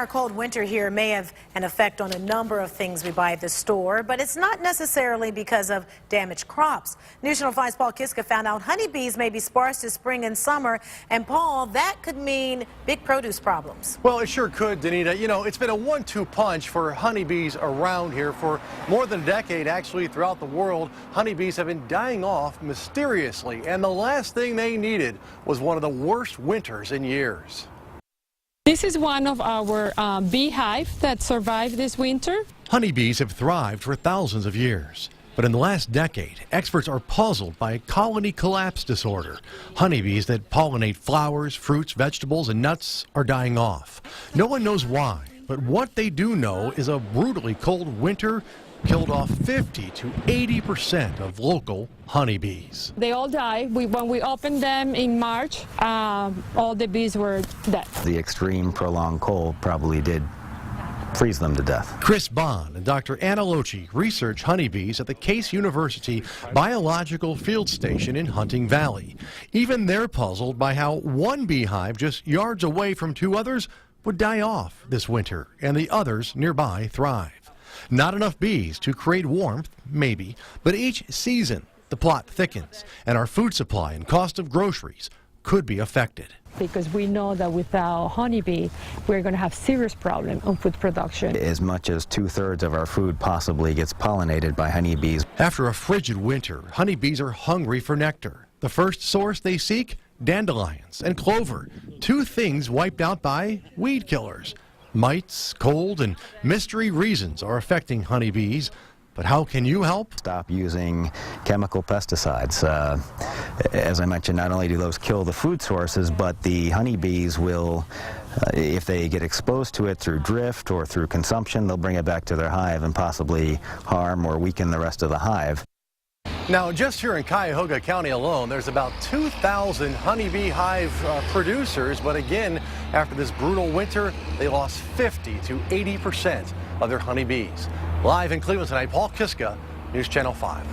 Our cold winter here may have an effect on a number of things we buy at the store, but it's not necessarily because of damaged crops. News Channel 5's Paul Kiska found out honeybees may be sparse this spring and summer, and Paul, that could mean big produce problems. Well, it sure could, Danita. You know, it's been a 1-2 punch for honeybees around here for more than a decade. Actually, throughout the world, honeybees have been dying off mysteriously, and the last thing they needed was one of the worst winters in years. This is one of our beehives that survived this winter. Honeybees have thrived for thousands of years. But in the last decade, experts are puzzled by a colony collapse disorder. Honeybees that pollinate flowers, fruits, vegetables, and nuts are dying off. No one knows why, but what they do know is a brutally cold winter killed off 50 to 80% of local honeybees. They all died. When we opened them in March, all the bees were dead. The extreme prolonged cold probably did freeze them to death. Chris Bond and Dr. Anna Lochi research honeybees at the Case University Biological Field Station in Hunting Valley. Even they're puzzled by how one beehive just yards away from two others would die off this winter, and the others nearby thrive. Not enough bees to create warmth, maybe, but each season the plot thickens, and our food supply and cost of groceries could be affected. Because we know that without honeybee, we're going to have serious problem on food production. As much as 2/3 of our food possibly gets pollinated by honeybees. After a frigid winter, honeybees are hungry for nectar. The first source they seek, dandelions and clover, two things wiped out by weed killers. Mites, cold, and mystery reasons are affecting honeybees. But how can you help? Stop using chemical pesticides. As I mentioned, not only do those kill the food sources, but the honeybees will, if they get exposed to it through drift or through consumption, they'll bring it back to their hive and possibly harm or weaken the rest of the hive. Now, just here in Cuyahoga County alone, there's about 2,000 honeybee hive producers. But again, after this brutal winter, they lost 50 to 80% of their honeybees. Live in Cleveland tonight, Paul Kiska, News Channel 5.